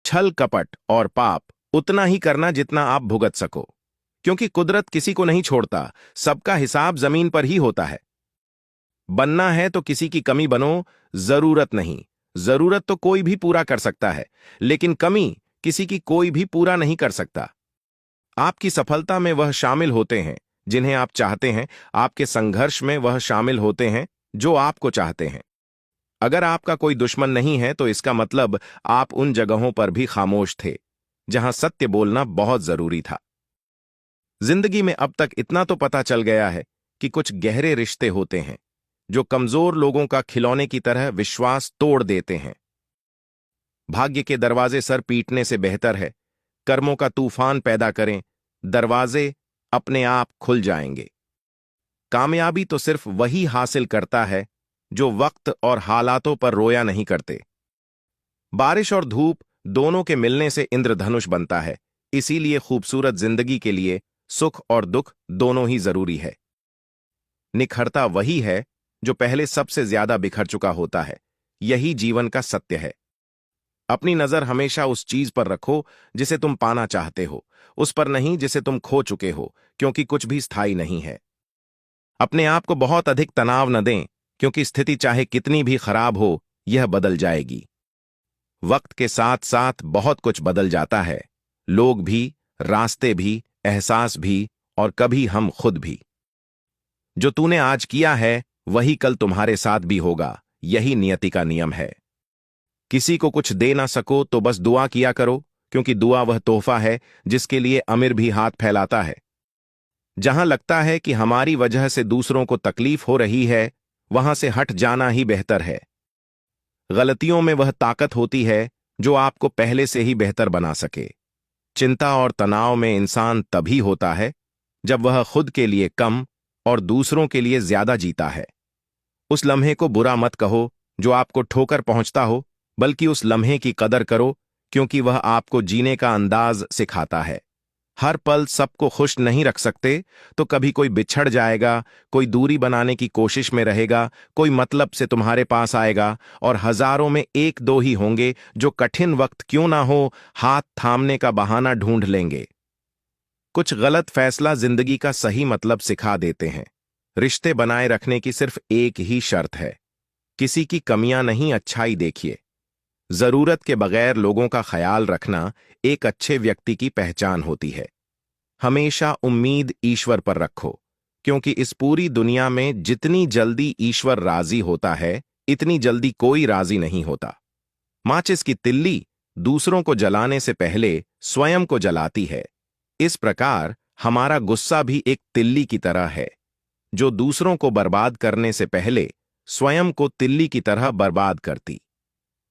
छल कपट और पाप उतना ही करना जितना आप भुगत सको, क्योंकि कुदरत किसी को नहीं छोड़ता, सबका हिसाब जमीन पर ही होता है। बनना है तो किसी की कमी बनो, जरूरत नहीं। जरूरत तो कोई भी पूरा कर सकता है, लेकिन कमी किसी की कोई भी पूरा नहीं कर सकता। आपकी सफलता में वह शामिल होते हैं जिन्हें आप चाहते हैं, आपके संघर्ष में वह शामिल होते हैं जो आपको चाहते हैं। अगर आपका कोई दुश्मन नहीं है तो इसका मतलब आप उन जगहों पर भी खामोश थे जहां सत्य बोलना बहुत जरूरी था। जिंदगी में अब तक इतना तो पता चल गया है कि कुछ गहरे रिश्ते होते हैं जो कमजोर लोगों का खिलौने की तरह विश्वास तोड़ देते हैं। भाग्य के दरवाजे सर पीटने से बेहतर है कर्मों का तूफान पैदा करें, दरवाजे अपने आप खुल जाएंगे। कामयाबी तो सिर्फ वही हासिल करता है जो वक्त और हालातों पर रोया नहीं करते। बारिश और धूप दोनों के मिलने से इंद्रधनुष बनता है, इसीलिए खूबसूरत जिंदगी के लिए सुख और दुख दोनों ही जरूरी है। निखरता वही है जो पहले सबसे ज्यादा बिखर चुका होता है, यही जीवन का सत्य है। अपनी नजर हमेशा उस चीज पर रखो जिसे तुम पाना चाहते हो, उस पर नहीं जिसे तुम खो चुके हो, क्योंकि कुछ भी स्थायी नहीं है। अपने आप को बहुत अधिक तनाव न दें, क्योंकि स्थिति चाहे कितनी भी खराब हो, यह बदल जाएगी। वक्त के साथ साथ बहुत कुछ बदल जाता है, लोग भी, रास्ते भी, एहसास भी, और कभी हम खुद भी। जो तूने आज किया है वही कल तुम्हारे साथ भी होगा, यही नियति का नियम है। किसी को कुछ दे ना सको तो बस दुआ किया करो, क्योंकि दुआ वह तोहफा है जिसके लिए अमीर भी हाथ फैलाता है। जहां लगता है कि हमारी वजह से दूसरों को तकलीफ हो रही है, वहां से हट जाना ही बेहतर है। गलतियों में वह ताकत होती है जो आपको पहले से ही बेहतर बना सके। चिंता और तनाव में इंसान तभी होता है जब वह खुद के लिए कम और दूसरों के लिए ज्यादा जीता है। उस लम्हे को बुरा मत कहो जो आपको ठोकर पहुंचता हो, बल्कि उस लम्हे की कदर करो, क्योंकि वह आपको जीने का अंदाज सिखाता है। हर पल सबको खुश नहीं रख सकते, तो कभी कोई बिछड़ जाएगा, कोई दूरी बनाने की कोशिश में रहेगा, कोई मतलब से तुम्हारे पास आएगा, और हजारों में एक दो ही होंगे जो कठिन वक्त क्यों ना हो हाथ थामने का बहाना ढूंढ लेंगे। कुछ गलत फैसला जिंदगी का सही मतलब सिखा देते हैं। रिश्ते बनाए रखने की सिर्फ एक ही शर्त है, किसी की कमियां नहीं, अच्छाई देखिए। जरूरत के बगैर लोगों का ख्याल रखना एक अच्छे व्यक्ति की पहचान होती है। हमेशा उम्मीद ईश्वर पर रखो, क्योंकि इस पूरी दुनिया में जितनी जल्दी ईश्वर राजी होता है, इतनी जल्दी कोई राजी नहीं होता। माचिस की तिल्ली दूसरों को जलाने से पहले स्वयं को जलाती है। इस प्रकार हमारा गुस्सा भी एक तिल्ली की तरह है, जो दूसरों को बर्बाद करने से पहले स्वयं को तिल्ली की तरह बर्बाद करती।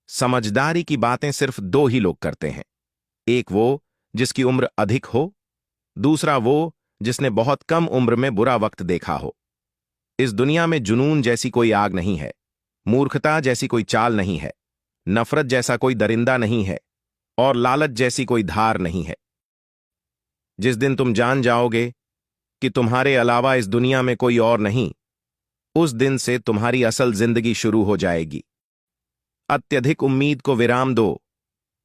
समझदारी की बातें सिर्फ दो ही लोग करते हैं, एक वो जिसकी उम्र अधिक हो, दूसरा वो जिसने बहुत कम उम्र में बुरा वक्त देखा हो। इस दुनिया में जुनून जैसी कोई आग नहीं है, मूर्खता जैसी कोई चाल नहीं है, नफरत जैसा कोई दरिंदा नहीं है, और लालच जैसी कोई धार नहीं है। जिस दिन तुम जान जाओगे कि तुम्हारे अलावा इस दुनिया में कोई और नहीं, उस दिन से तुम्हारी असल जिंदगी शुरू हो जाएगी। अत्यधिक उम्मीद को विराम दो,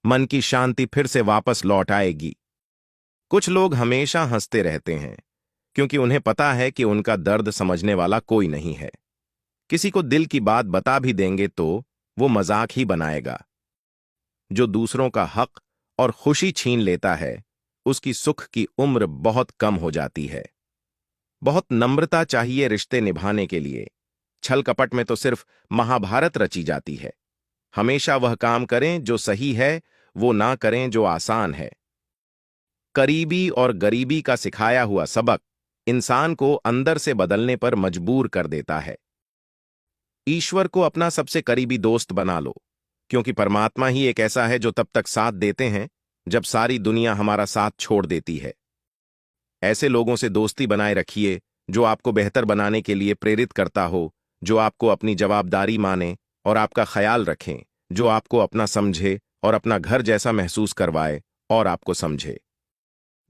मन की शांति फिर से वापस लौट आएगी। कुछ लोग हमेशा हंसते रहते हैं, क्योंकि उन्हें पता है कि उनका दर्द समझने वाला कोई नहीं है। किसी को दिल की बात बता भी देंगे तो वो मजाक ही बनाएगा। जो दूसरों का हक और खुशी छीन लेता है, उसकी सुख की उम्र बहुत कम हो जाती है। बहुत नम्रता चाहिए रिश्ते निभाने के लिए। छल कपट में तो सिर्फ महाभारत रची जाती है। हमेशा वह काम करें जो सही है, वो ना करें जो आसान है। करीबी और गरीबी का सिखाया हुआ सबक इंसान को अंदर से बदलने पर मजबूर कर देता है। ईश्वर को अपना सबसे करीबी दोस्त बना लो, क्योंकि परमात्मा ही एक ऐसा है जो तब तक साथ देते हैं जब सारी दुनिया हमारा साथ छोड़ देती है। ऐसे लोगों से दोस्ती बनाए रखिए जो आपको बेहतर बनाने के लिए प्रेरित करता हो, जो आपको अपनी जवाबदारी माने और आपका ख्याल रखें, जो आपको अपना समझे और अपना घर जैसा महसूस करवाए और आपको समझे।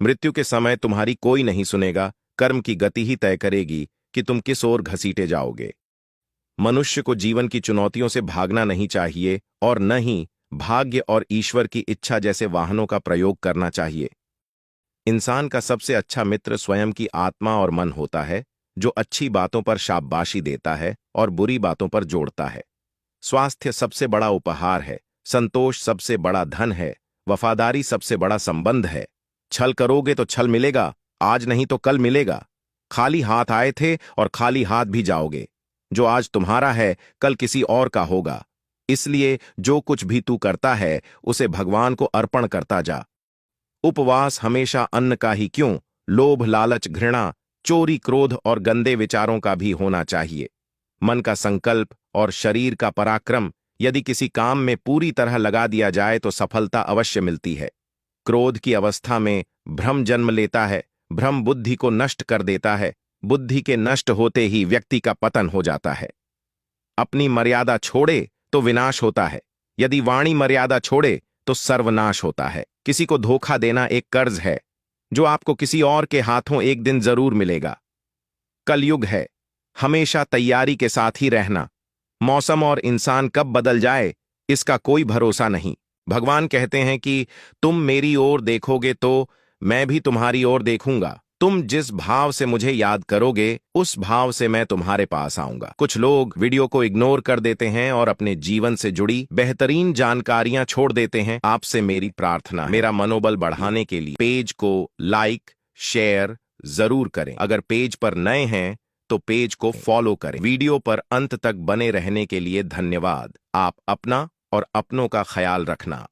मृत्यु के समय तुम्हारी कोई नहीं सुनेगा, कर्म की गति ही तय करेगी कि तुम किस ओर घसीटे जाओगे। मनुष्य को जीवन की चुनौतियों से भागना नहीं चाहिए और न ही भाग्य और ईश्वर की इच्छा जैसे वाहनों का प्रयोग करना चाहिए। इंसान का सबसे अच्छा मित्र स्वयं की आत्मा और मन होता है, जो अच्छी बातों पर शाबाशी देता है और बुरी बातों पर जोड़ता है। स्वास्थ्य सबसे बड़ा उपहार है, संतोष सबसे बड़ा धन है, वफादारी सबसे बड़ा संबंध है। छल करोगे तो छल मिलेगा, आज नहीं तो कल मिलेगा। खाली हाथ आए थे और खाली हाथ भी जाओगे। जो आज तुम्हारा है कल किसी और का होगा। इसलिए जो कुछ भी तू करता है उसे भगवान को अर्पण करता जा। उपवास हमेशा अन्न का ही क्यों, लोभ लालच घृणा चोरी क्रोध और गंदे विचारों का भी होना चाहिए। मन का संकल्प और शरीर का पराक्रम यदि किसी काम में पूरी तरह लगा दिया जाए तो सफलता अवश्य मिलती है। क्रोध की अवस्था में भ्रम जन्म लेता है, भ्रम बुद्धि को नष्ट कर देता है, बुद्धि के नष्ट होते ही व्यक्ति का पतन हो जाता है। अपनी मर्यादा छोड़े तो विनाश होता है, यदि वाणी मर्यादा छोड़े तो सर्वनाश होता है। किसी को धोखा देना एक कर्ज है, जो आपको किसी और के हाथों एक दिन जरूर मिलेगा। कलयुग है, हमेशा तैयारी के साथ ही रहना। मौसम और इंसान कब बदल जाए इसका कोई भरोसा नहीं। भगवान कहते हैं कि तुम मेरी ओर देखोगे तो मैं भी तुम्हारी ओर देखूंगा। तुम जिस भाव से मुझे याद करोगे उस भाव से मैं तुम्हारे पास आऊंगा। कुछ लोग वीडियो को इग्नोर कर देते हैं और अपने जीवन से जुड़ी बेहतरीन जानकारियां छोड़ देते हैं। आपसे मेरी प्रार्थना है, मेरा मनोबल बढ़ाने के लिए पेज को लाइक शेयर जरूर करें। अगर पेज पर नए हैं तो पेज को फॉलो करें। वीडियो पर अंत तक बने रहने के लिए धन्यवाद। आप अपना और अपनों का ख्याल रखना।